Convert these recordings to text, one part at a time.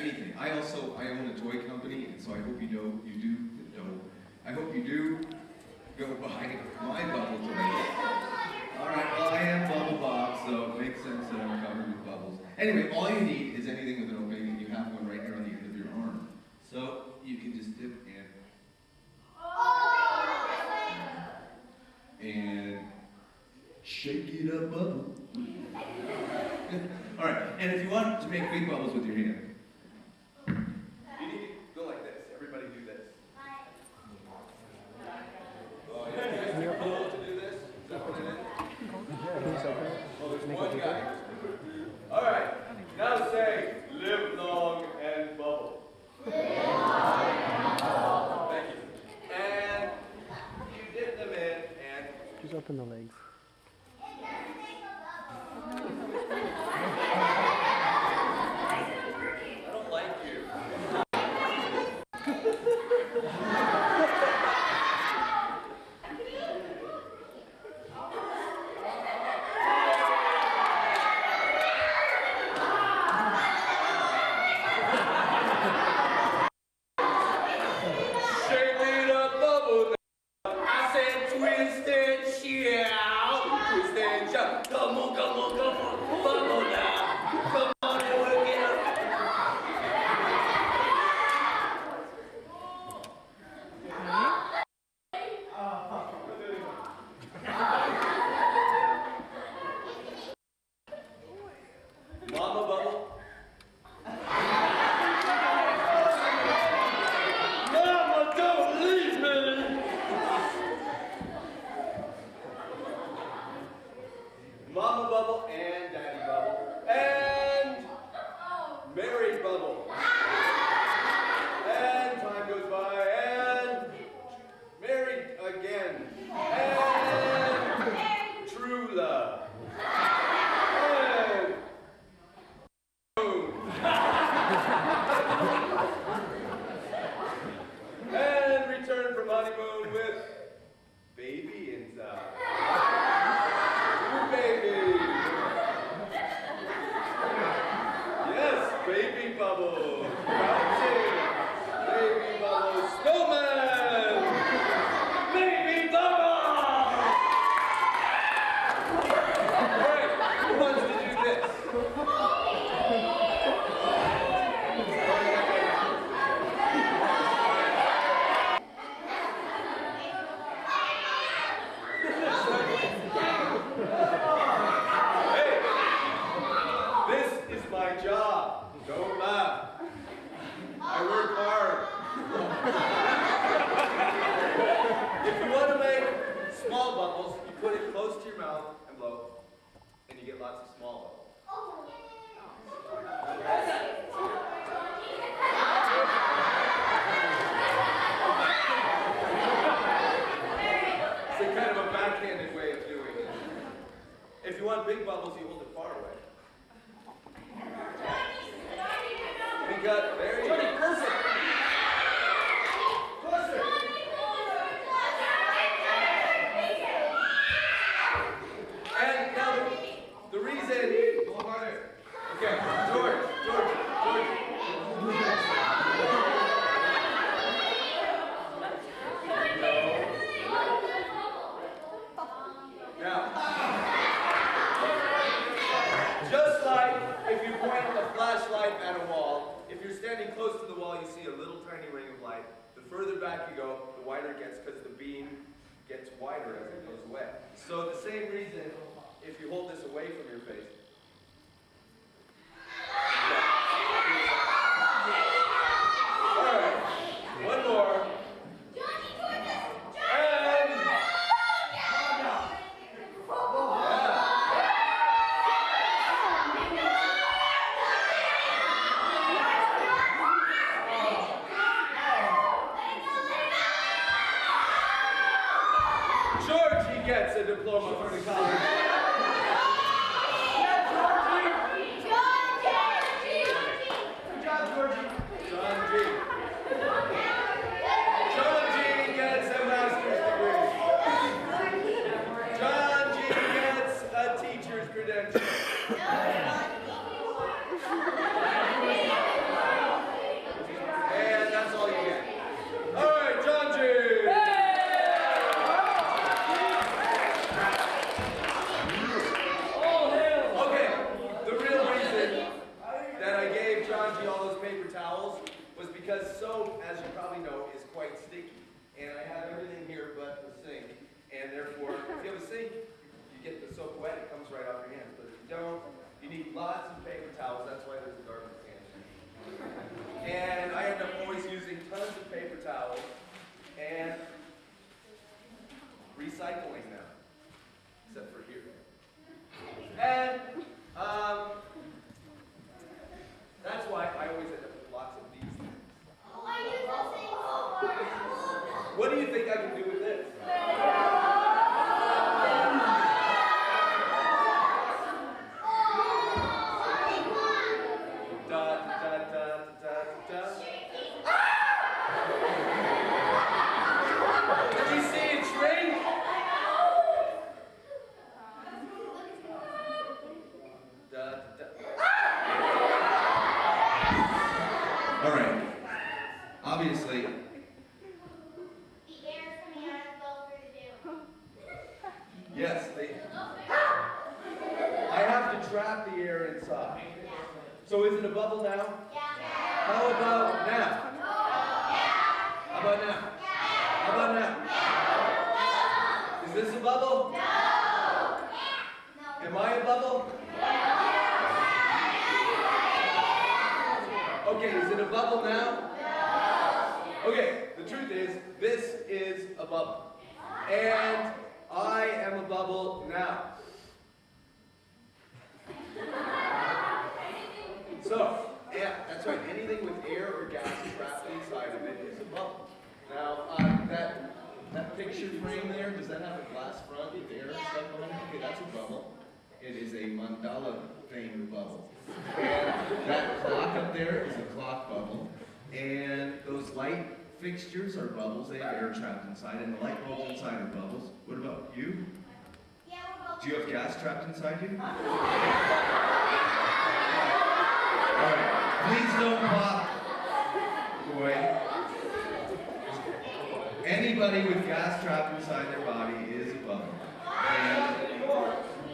anything. I own a toy company, and so I hope I hope you do go buy my bubble toys. All right, well, I am Bubble Bob, so it makes sense that I'm covered with bubbles. Anyway, all you need is anything with an opening, and you have one right here on the end of your arm. So you can just dip and shake it up, bubble. All right, and if you want to make big bubbles with your hand, you need to go like this. Everybody do this. Oh, yeah, you guys take a bubble to do this? Is that what it is? Oh, there's one guy. All right, now say, live long and bubble. Live long and bubble. Thank you. And you dip them in and... Just open the legs. I don't like you. Shake it up, bubble now. I said twist and shout. Twist and shout. Come on, come on, come on. Bubble now. Come on and work it up. Mama bubble. Mama, don't leave me. Mama bubble and daddy bubble and married bubble. And time goes by and married again. And true love. And boom. And return from honeymoon with baby inside. Ooh, baby. Yes, baby bubble. Bouncing. Baby bubble snowman. Baby bubble. All right, who wants to do this? Hey, this is my job. Don't laugh. I work hard. If you want to make small bubbles, you put it close to your mouth and blow, and you get lots of small bubbles. It's a kind of a backhanded way of doing it. If you want big bubbles, you hold it far away. We got very closer. Closer. And now the reason. A little harder. Okay, George. Now, just like if you point a flashlight at a wall, if you're standing close to the wall, you see a little tiny ring of light. The further back you go, the wider it gets because the beam gets wider as it goes away. So the same reason, if you hold this away from your face, all right, one more. George, he gets a diploma for the college. John G gets a master's degree. John G gets a teacher's credential. because soap, as you probably know, is quite sticky. And I have everything here but the sink. And therefore, if you have a sink, you get the soap wet, it comes right off your hands. But if you don't, you need lots of paper towels. That's why there's a garbage can. And I end up always using tons of paper towels and recycling them, except for here. And that's why I always end up with lots of these things. Oh, I use the same soap. What do you think I can do with this? Obviously, The air coming out of the bubble for the dew. yes, I have to trap the air inside. So is it a bubble now? Yeah. How about now? How about now? How about now? Is this a bubble? Am I a bubble? Okay, is it a bubble now? Okay, the truth is, this is a bubble. And I am a bubble now. So, yeah, that's right. Anything with air or gas trapped inside of it is a bubble. Now, that picture frame there, does that have a glass front with air and stuff on it? Okay, that's a bubble. It is a mandala themed bubble. And that clock up there is a clock bubble. And those light fixtures are bubbles. They have air trapped inside, and the light bulbs inside are bubbles. What about you? Yeah, we're both. Do you have gas trapped inside you? All right, please don't pop, boy. Anybody with gas trapped inside their body is a bubble. And,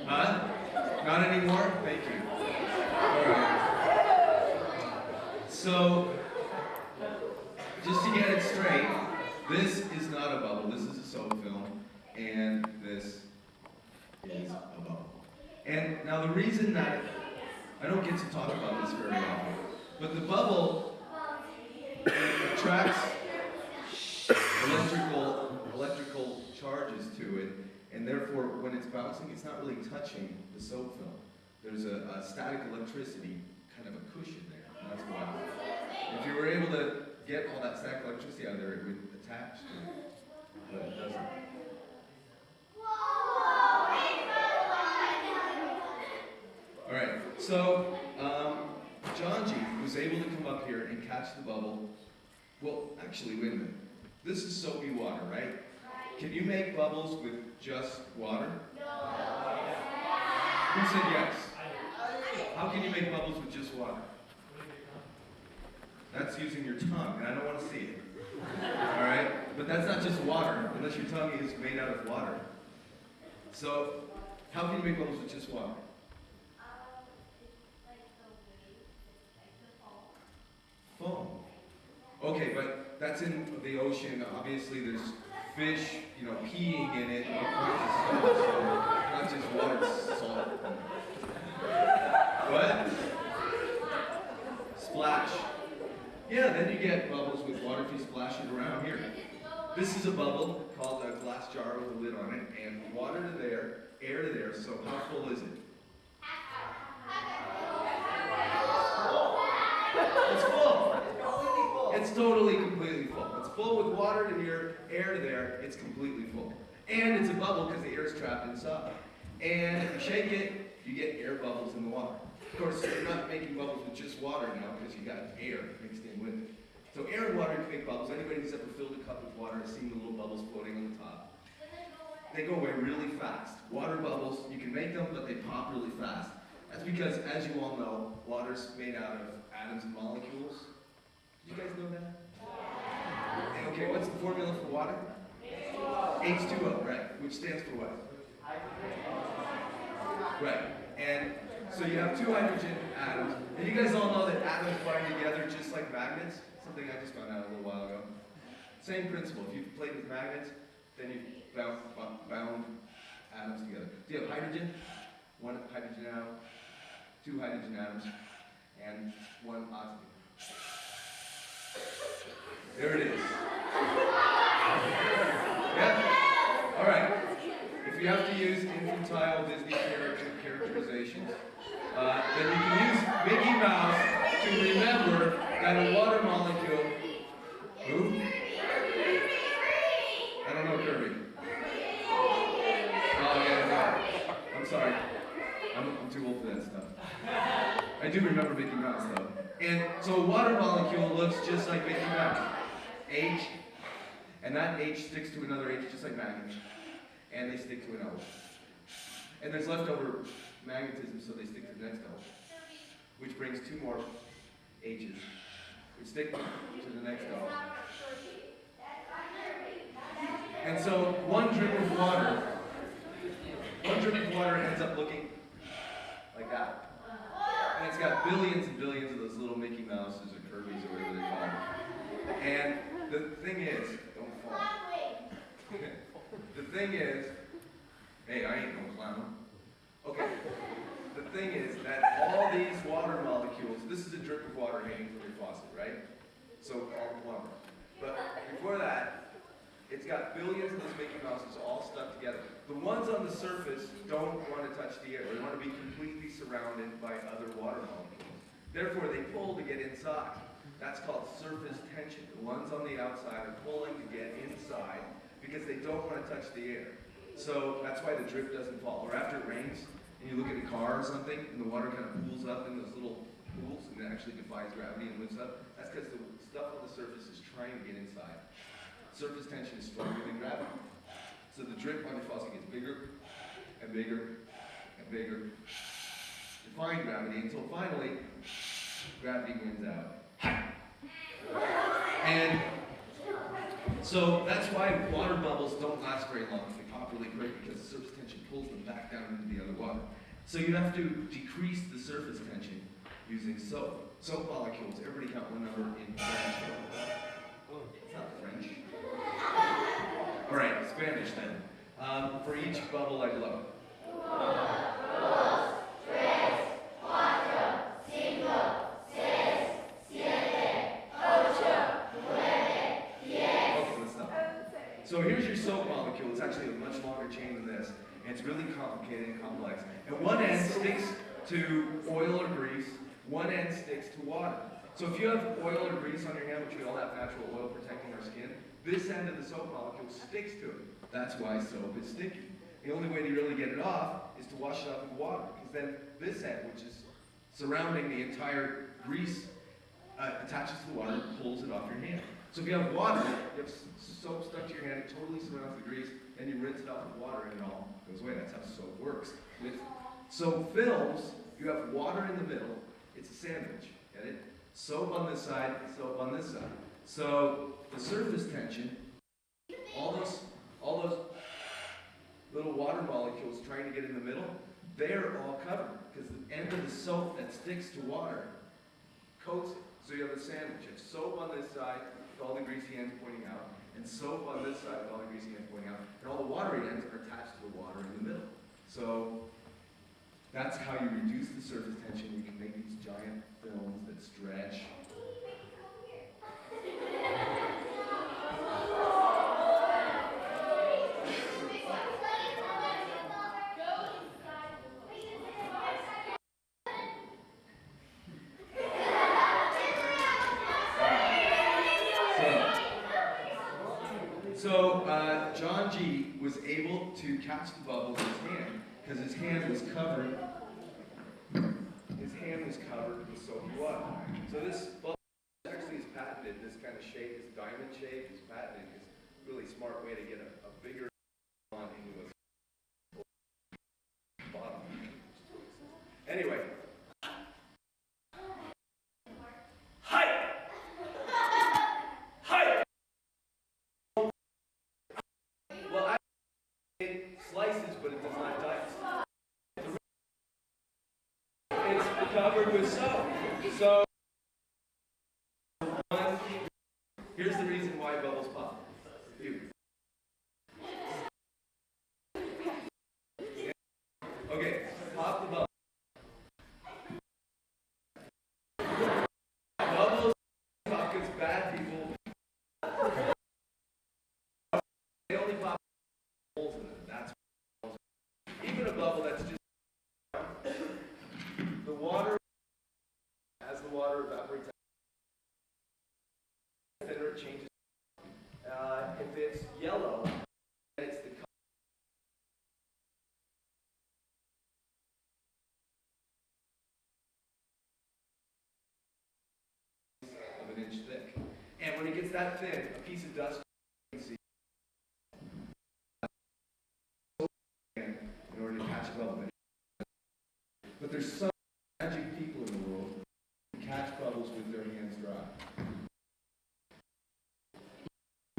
huh? Not anymore? Thank you. All right. So, just to get it straight, this is not a bubble. This is a soap film, and this is a bubble. And now the reason that I don't get to talk about this very often, but the bubble attracts electrical charges to it, and therefore when it's bouncing, it's not really touching the soap film. There's a static electricity, kind of a cushion there. And that's why. If you were able to get all that static electricity out of there, it would attach to it, but it doesn't. All right, so John G was able to come up here and catch the bubble. Well, actually, wait a minute. This is soapy water, right? Can you make bubbles with just water? Who said yes? How can you make bubbles with just water? That's using your tongue, and I don't want to see it. All right? But that's not just water, unless your tongue is made out of water. So, how can you make bubbles with just water? Foam. Okay, but that's in the ocean. Obviously, there's fish, peeing in it, and all kinds of stuff. So, not just water, it's salt. What? Splash. Yeah, then you get bubbles with water if you splash it around here. This is a bubble called a glass jar with a lid on it, and water to there, air to there. So how full is it? It's full. It's totally, completely full. It's full with water to here, air to there. It's completely full. And it's a bubble because the air is trapped inside. And if you shake it, you get air bubbles in the water. Of course, you're not making bubbles with just water now because you got air mixed in with it. So air and water can make bubbles. Anybody who's ever filled a cup with water has seen the little bubbles floating on the top. They go away really fast. Water bubbles, you can make them, but they pop really fast. That's because, as you all know, water's made out of atoms and molecules. Did you guys know that? Yeah. Okay, what's the formula for water? H2O, right? Which stands for what? Right. And so you have two hydrogen atoms. And you guys all know that atoms bind together just like like magnets, something I just found out a little while ago. Same principle. If you've played with magnets, then you've bound atoms together. So you have hydrogen, one hydrogen atom, two hydrogen atoms, and one oxygen. There it is. Yeah? All right. If you have to use infantile Disney characterizations, then you can use Mickey Mouse to remember that a water molecule. Who? I don't know Kirby. Oh yeah, no. I'm sorry. I'm too old for that stuff. I do remember Mickey Mouse though. And so a water molecule looks just like Mickey Mouse. H, and that H sticks to another H just like magnets. And they stick to an L. And there's leftover magnetism, so they stick to the next L. Which brings two more H's, which stick to the next L. And so one drip of water ends up looking like that. And it's got billions and billions of those little Mickey Mouses or Kirby's or whatever they call them. And the thing is, don't fall. The thing is, hey, I ain't no clown. Okay. The thing is that all these water molecules, this is a drip of water hanging from your faucet, right? So-called plumber. But before that, it's got billions of those Mickey Mouses all stuck together. The ones on the surface don't want to touch the air. They want to be completely surrounded by other water molecules. Therefore, they pull to get inside. That's called surface tension. The ones on the outside are pulling to get inside because they don't want to touch the air. So that's why the drip doesn't fall. Or after it rains, and you look at a car or something, and the water kind of pools up in those little pools, and it actually defies gravity and lifts up. That's because the stuff on the surface is trying to get inside. Surface tension is stronger than gravity. So the drip on your faucet gets bigger and bigger and bigger, defying gravity, until finally, gravity wins out. And so that's why water bubbles don't last very long if they pop really quick, because the surface tension pulls them back down into the other water. So you have to decrease the surface tension using soap. Soap molecules, everybody count one number in French. It's not French. All right, Spanish then. For each bubble I blow. So here's your soap molecule. It's actually a much longer chain than this. And it's really complicated and complex. And one end sticks to oil or grease. One end sticks to water. So if you have oil or grease on your hand, which we all have natural oil protecting our skin, this end of the soap molecule sticks to it. That's why soap is sticky. The only way to really get it off is to wash it off with water. Because then this end, which is surrounding the entire grease, attaches to the water and pulls it off your hand. So if you have water, you have soap stuck to your hand, it totally surrounds the grease, then you rinse it off with water and it all goes away. That's how soap works. With soap films, you have water in the middle. It's a sandwich. Get it? Soap on this side, soap on this side. So the surface tension, all those little water molecules trying to get in the middle, they're all covered because the end of the soap that sticks to water coats it. So you have a sandwich. You have soap on this side with all the greasy ends pointing out, and soap on this side with all the greasy ends pointing out, and all the watery ends are attached to the water in the middle. So that's how you reduce the surface tension. You can make these giant films that stretch. So John G was able to catch the bubble with his hand because his hand was covered. His hand was covered with soapy water. So this bubble actually is patented. This kind of shape, this diamond shape, is patented. It's a really smart way to get a bigger on into a bottom. Anyway. It slices, but it does not dice. It's covered with soap. So Here's the reason why bubbles pop. You. Okay, pop the bubble. Bubbles pop because bad people. They only pop holes in them. That's what even a bubble that's just the water, as the water evaporates, thinner it changes. If it's yellow, then it's the color of an inch thick. And when it gets that thin, a piece of dust you can see in order to catch a bubble. But there's some magic people in the world who catch bubbles with their hands dry.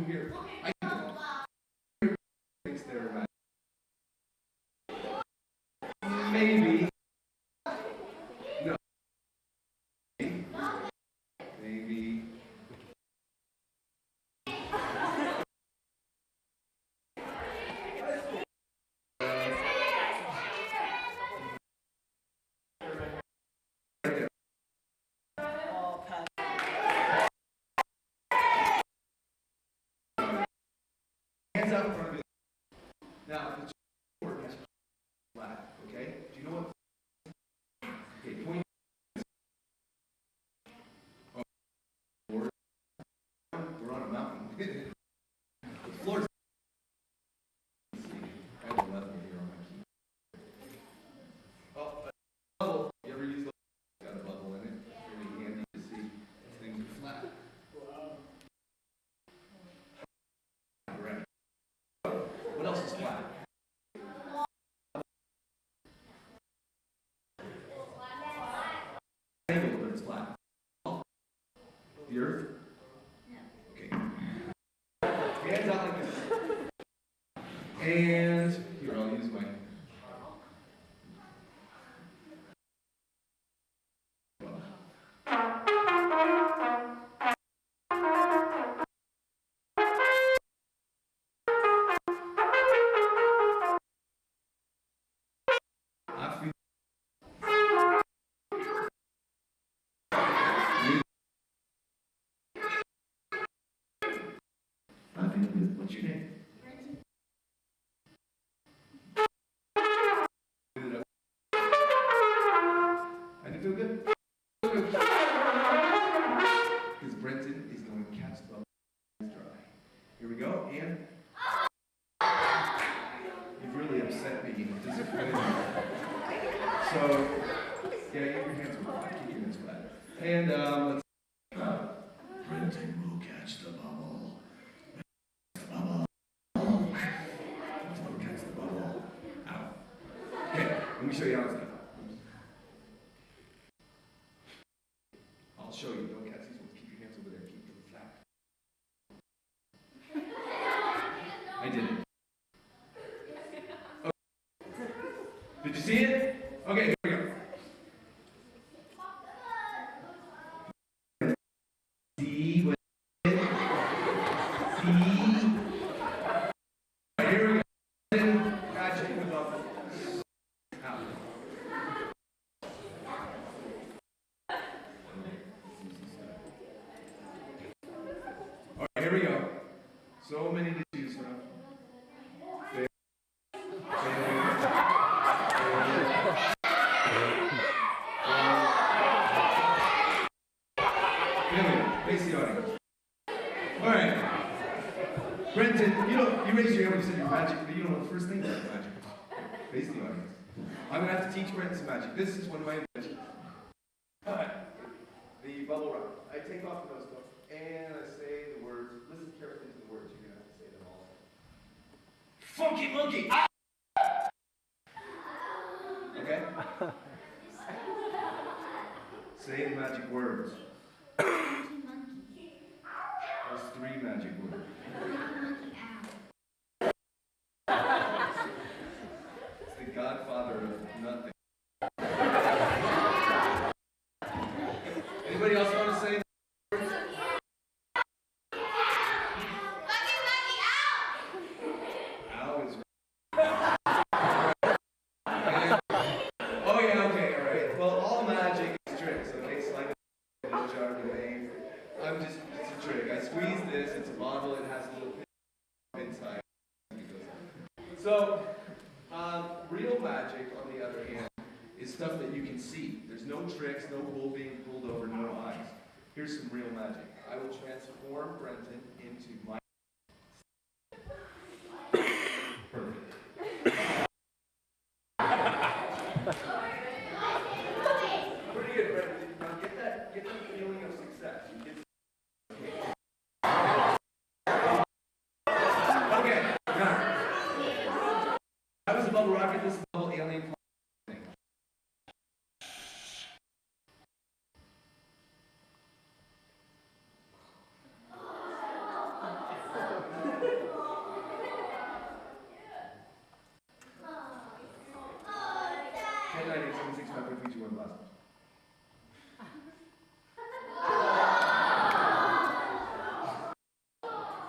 Here, I thinks they're magic. Maybe. No. Maybe. Hands out in front of you. Now, the board is flat, okay? Do you know what? Okay, point. Oh, board. We're on a mountain. The floor's. I have a level here on my key. Oh, a bubble. You ever use the got a bubble in it? It's really handy to see if things are flat. Right. What else is flat? Angle, but it's flat. The earth? Okay. Hands out like this. And here, I'll use my. What's your name? I feel good. Because Brenton is going to catch the bubble dry. Here we go, and you've really upset me and disappointed me. So, yeah, your hands are flat. Keep your hands flat. And let's. Brenton will catch the bubble. Catch the bubble. Out. Okay, let me show you how it's done. I'll show you. Don't catch these ones. Keep your hands over there. Keep them flat. I did it. Okay. Did you see it? Okay, here we go. See what it is? See? Here we go. Catching the bubble. Out. All right, here we go. So many to choose from. Face the audience. All right. Brenton, you raised your hand when you said you're magic, but you don't know the first thing about magic. Face the audience. I'm going to have to teach Brenton some magic. This is one of my inventions. All right. The bubble wrap. I take off the nose book and I say the words. Listen carefully to the words. You're going to have to say them all. Funky monkey! Ah! Okay? Say the magic words. There's 3 magic words. It's the godfather of nothing. Anybody else want to say the words? it's a trick. I squeeze this, it's a bottle, it has a little pin inside. So, real magic, on the other hand, is stuff that you can see. There's no tricks, no wool being pulled over, no eyes. Here's some real magic. I will transform Brenton into my... Perfect. Pretty good, Brenton. Now get that feeling of success. Okay, now. That was a bubble rocket, this is a bubble alien thing.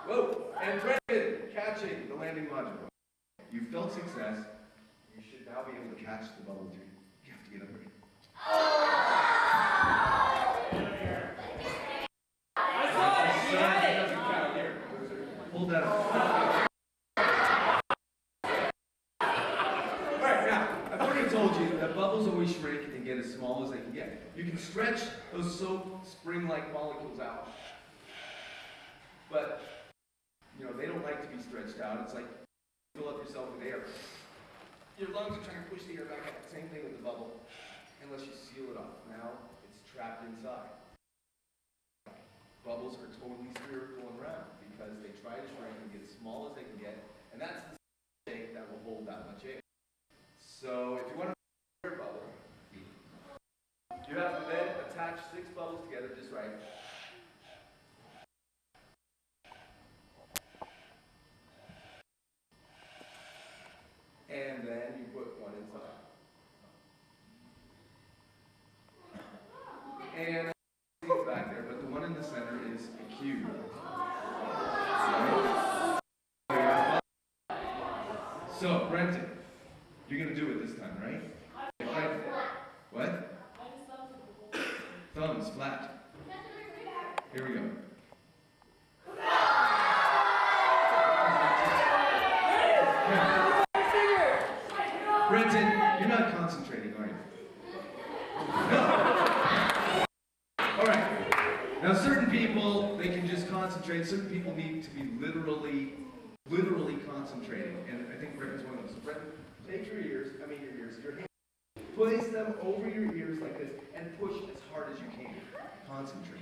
Whoa, and Brendan, catching the landing module. You felt success. You should now be able to catch the bubble too. You have to get up here. It doesn't count here. Hold that up. Alright, now, I've already told you that bubbles always shrink and get as small as they can get. You can stretch those soap spring-like molecules out. But, you know, they don't like to be stretched out. It's like you fill up yourself with air. Your lungs are trying to push the air back out. Same thing with the bubble. Unless you seal it off. Now, it's trapped inside. Bubbles are totally spherical and round because they try to shrink and get as small as they can get, and that's the shape that will hold that much air. So if you want to make a air bubble, you have to then attach 6 bubbles together just right. And then you put one inside. And it's back there, but the one in the center is a cube. So, Brenton, you're going to do it this time, right? What? Thumbs flat. Here we go. Brenton, you're not concentrating, are you? No. All right. Now, certain people, they can just concentrate. Certain people need to be literally concentrating. And I think Brenton's one of those. So Brenton, take your hands, place them over your ears like this, and push as hard as you can. Concentrate.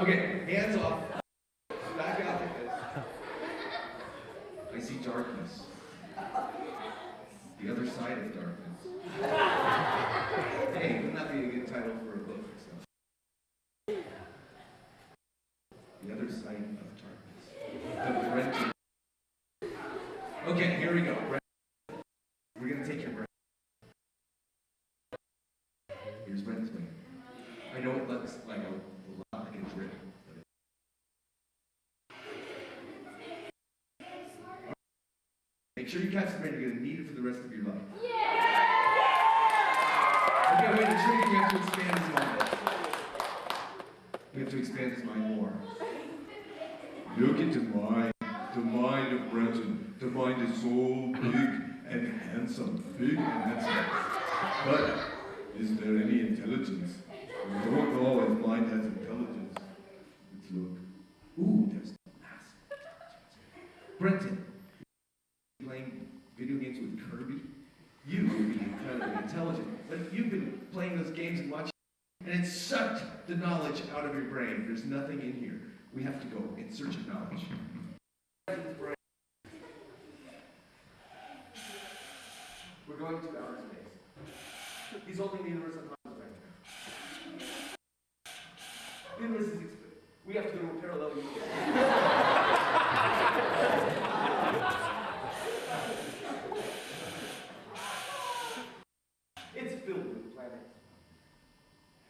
Okay, hands off. Back out like this. I see darkness. The other side of darkness. Hey, wouldn't that be a good title for a book? So. The other side of darkness. The Brenton. Okay, here we go. We're going to take your breath. Here's Brenton's wing. I know it looks like a lot like a drip. Make sure you catch the brain. You're going to need it for the rest of your life. Yeah! Okay, wait, the trigger, you have to expand his mind. We have to expand his mind more. Look at the mind of Brenton. The mind is so big and handsome. Big and handsome. But is there any intelligence? We don't know if mind has intelligence. Let's look. Ooh, there's massive intelligence. Brenton, playing video games with Kirby? You would be incredibly intelligent. But you've been playing those games and watching, and it sucked the knowledge out of your brain. There's nothing in here. We have to go in search of knowledge. We're going to outer space. He's holding the universe on Han's right now. The universe is we have to go to a parallel universe. It's filled with planets.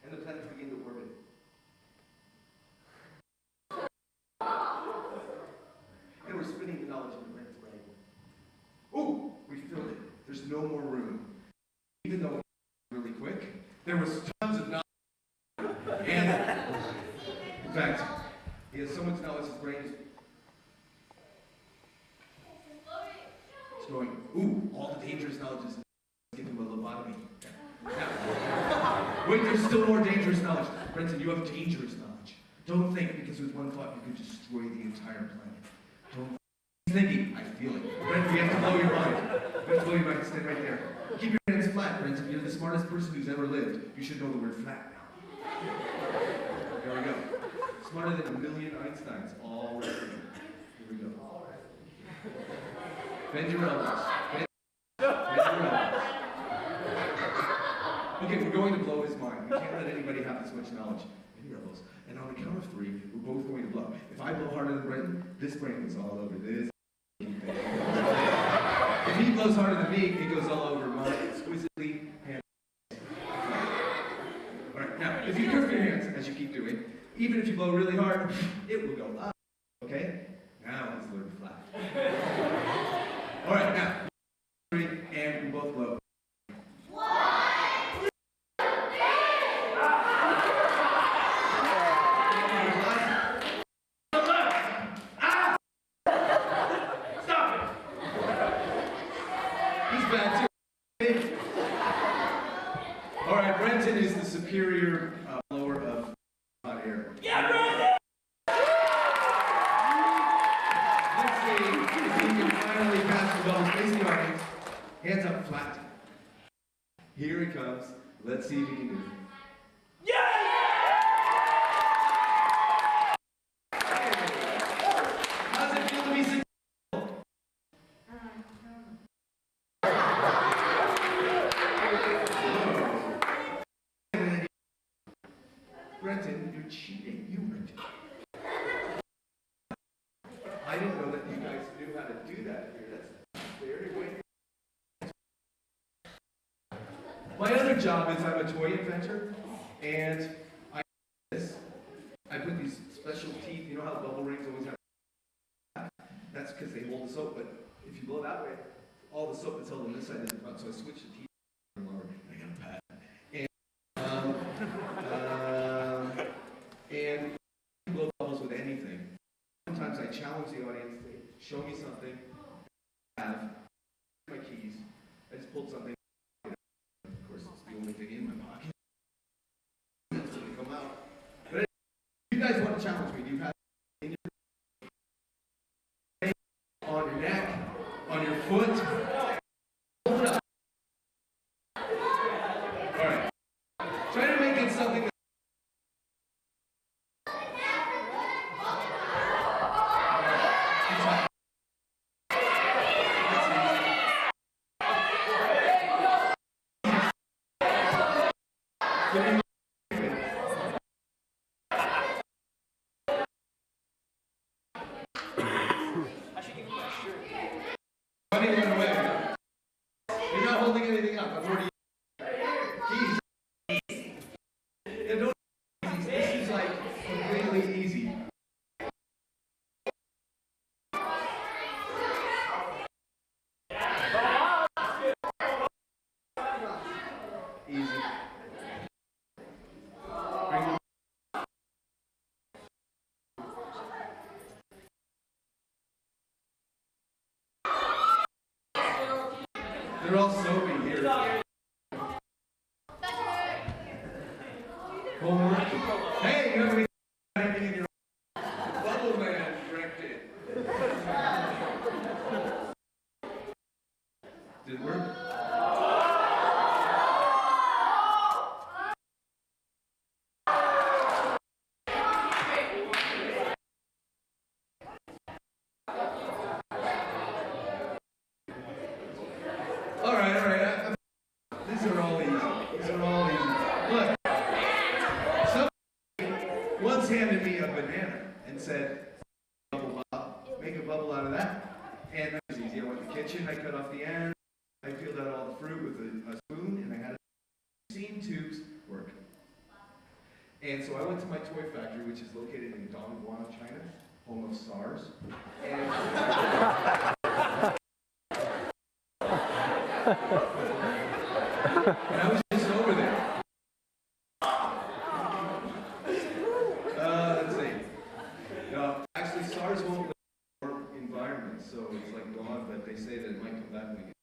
And the planets begin to orbit. And we're spinning the knowledge in the brain's brain. just no more room. Even though it was really quick, there was tons of knowledge. And, in fact, he has so much knowledge, his brain is going, ooh, all the dangerous knowledge is give him a lobotomy. Now, wait, there's still more dangerous knowledge. Brenton, you have dangerous knowledge. Don't think because with one thought you could destroy the entire planet. Don't He's thinking, I feel it. Brenton, you have to blow your mind. You have to blow your mind. Stand right there. Keep your hands flat, Brenton. You're the smartest person who's ever lived. You should know the word flat now. There we go. Smarter than a million Einsteins all right here. Here we go. Bend your elbows. Bend your elbows. Okay, we're going to blow his mind. We can't let anybody have this much knowledge. Bend your elbows. And on the count of 3, we're both going to blow. If I blow harder than Brenton, this brain goes all over this. If he blows harder than me, it goes all over my exquisitely hand. Alright, now, if you curve your hands, as you keep doing, even if you blow really hard, it will go up. Okay? Now let's learn flat. Alright, now, 3, and we both blow. Alright, Brenton is the superior blower of hot air. Yeah, Brenton! Let's see if he can finally pass the bubble. Face the audience. Hands up flat. Here he comes. Let's see if he can do it. How's it feel to be successful? Brenton, you're cheating. You were cheating. I didn't know that you guys knew how to do that here. That's very weird. My other job is I'm a toy inventor, and I put these special teeth. You know how bubble rings always have? That's because they hold the soap, but if you blow that way, all the soap is held on this side of the front. So I switch the teeth over, and I got a pad. And you can blow bubbles with anything. Sometimes I challenge the audience to show me something. I have my keys. I just pulled something. Of course, it's the only thing in my pocket. That's when they come out. But if you guys want to challenge me, do you have in your on your neck, on your foot? Hold it up. All right. Try to make it something that You're not holding anything up. I've already keys. And don't this is like completely easy. Easy. Bring They're all soapy here. Homework. Hey, you haven't got anything in your bubble man directed. Did it work? All right. These are all easy. Look, somebody once handed me a banana and said, make a bubble out of that. And that was easy. I went to the kitchen, I cut off the end, I peeled out all the fruit with a spoon, and I had seen tubes work. And so I went to my toy factory, which is located in Dongguan, China, home of stars. And that it might come back when we get.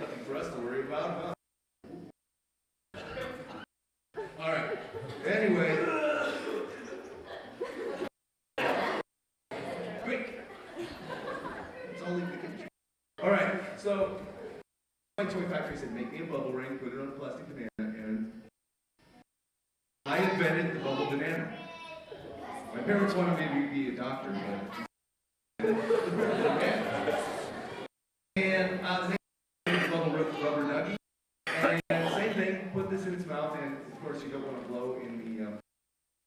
Nothing for us to worry about, huh? All right. Anyway. Quick. It's only the computer. All right. So, my toy factory said, make me a bubble ring, put it on a plastic banana, and I invented the bubble banana. My parents wanted me to be a doctor, but and they made the bubble rubber ducky. And same thing, put this in its mouth, and of course you don't want to blow in the,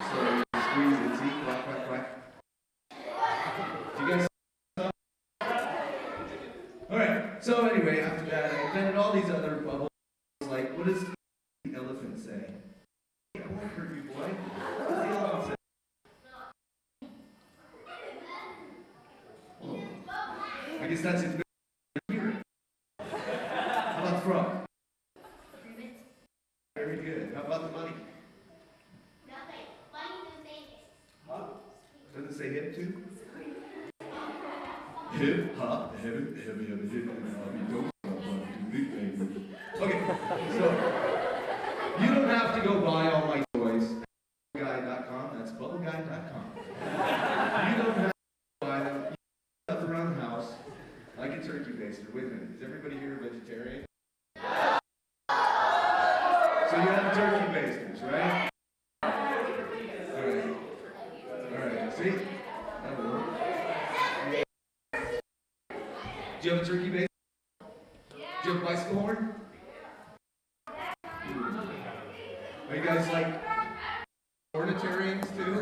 so you squeeze it, see, quack, quack, quack. Do you guys see that? Alright, so anyway, after that, I invented all these other bubbles, like, what does the elephant say? I won't hurt you, boy. What does the elephant say? Oh. I guess that's his hearing. How about the frog? Very good. How about the money? Nothing. Money doesn't say it. Huh? Does it say hip too? Hip hop, heaven, heavy, heavy, heavy, don't okay, so you don't have to go buy all my toys at bubbleguy.com. That's bubbleguy.com. You don't have to buy them. You have stuff around the house like a turkey baster. Wait a minute, is everybody here a vegetarian? So you have turkey basters, right? Alright, see? That'll work. Do you have a turkey baster? Do you have a bicycle horn? Are you guys like ornitarians too?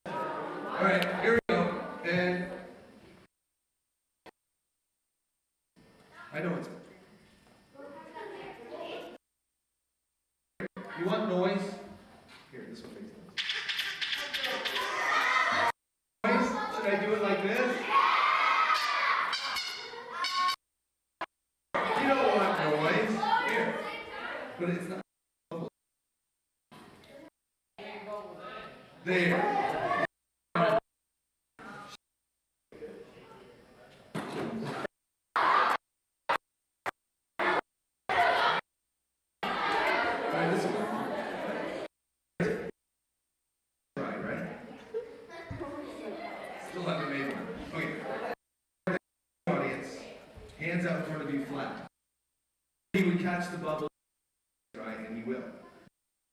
Alright, here we go. And I know it's. You want noise? Here, this one makes noise. Should I do it like this? You don't want noise. Here. But it's not. There. Still haven't made one. Okay. Audience, hands out in front of you flat. He would catch the bubble, right, and he will.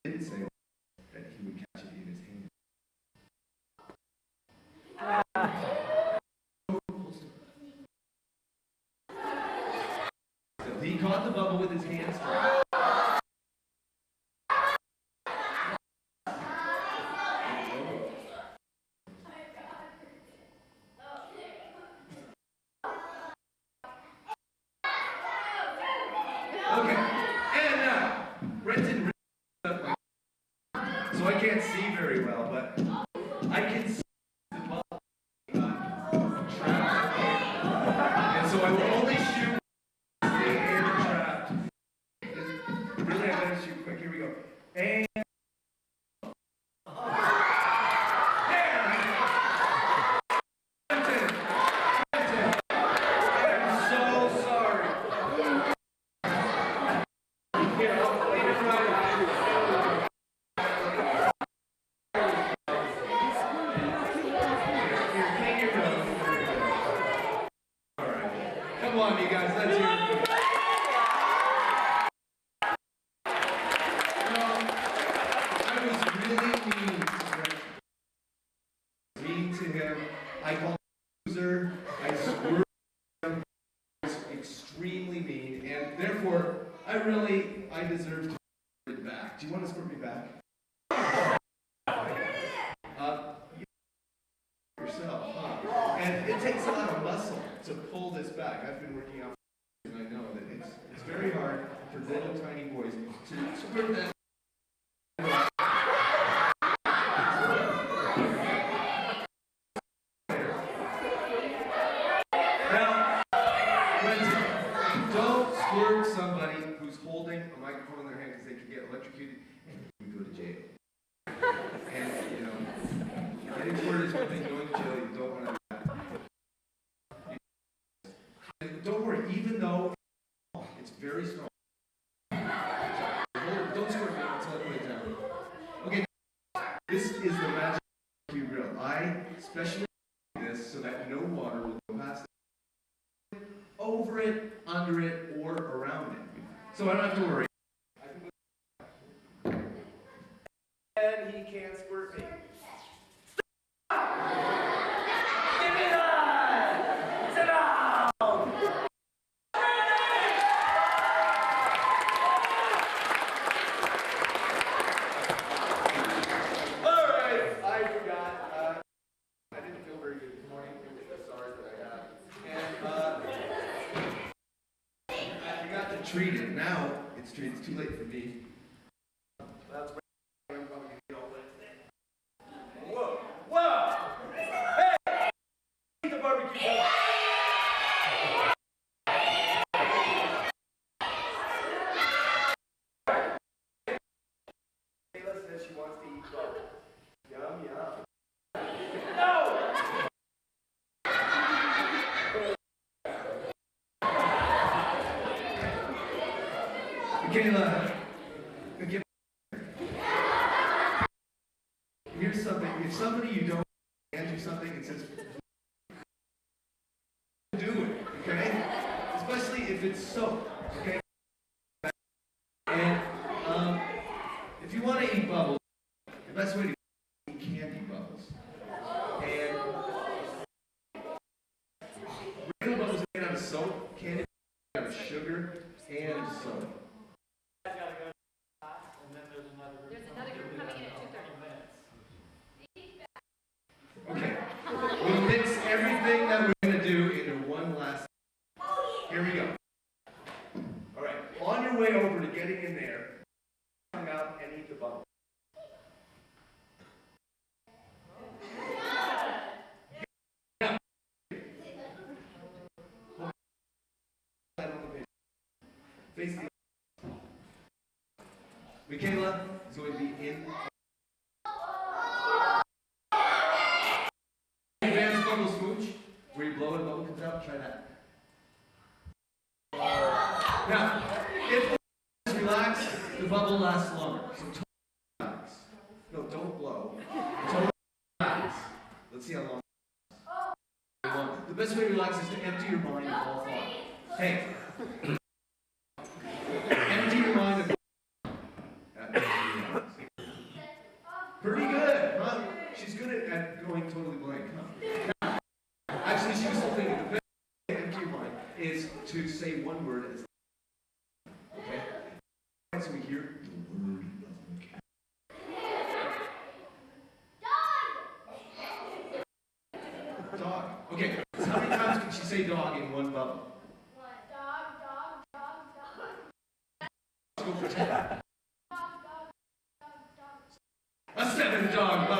He didn't say that he would catch it in his hand. So he caught the bubble with his hands. Okay, and now, Renton, so I can't see very well, but I can see the bubble trapped. And so I will only shoot the air trapped. Really, I better shoot quick. Here we go. And come on, you guys, let's hear it. I was really mean to him. I called him a loser. I swerved him. I was extremely mean, and therefore, I deserve to squirt it back. Do you want to squirt me back? Yourself, huh? And it takes a lot of muscle to pull this back. I've been working out and I know that it's very hard for little tiny boys to squirt that. Now, don't squirt somebody who's holding a microphone in their hand because they can get electrocuted and you go to jail. And, you know, getting squirted is one thing, going to jail, you don't want to do that. this so that no water will go past it, over it, under it, or around it. So I don't have to worry. And he can't squirt me. Treat it. Now it's too late for me. That's where I'm probably going to get all lit. Whoa! Whoa! Hey! Eat the barbecue. Kayla says she wants to eat bubble. Yum, yum. No! Kayla, here's something. If somebody you don't hand you something and says, do it, okay? Especially if it's soap, okay? And if you want to eat bubbles, the best way to eat candy bubbles. And regular bubbles are made out of soap, candy made out of sugar and soap. There's another group coming in at 2:30. Okay, we'll mix everything that we're going to do into one last. Here we go. All right, on your way over to getting in there, come out and eat the bubble. Face the. Michaela is going to be in. Advanced bubble smooch, where you blow and bubble comes out. Try that. Now, if it's relaxed, the bubble lasts longer. So totally relax. No, don't blow. Totally relax. Let's see how long. The best way to relax is to empty your mind of all thought. Hey. Empty your mind of. Pretty good, huh? She's good at going totally blank, huh? Actually, she was still thinking the best way to empty your mind is to say one word as okay? So we hear the word of dog. Okay, so how many times can she say dog in one bubble? Let's go for 10. A 7 dog bubble.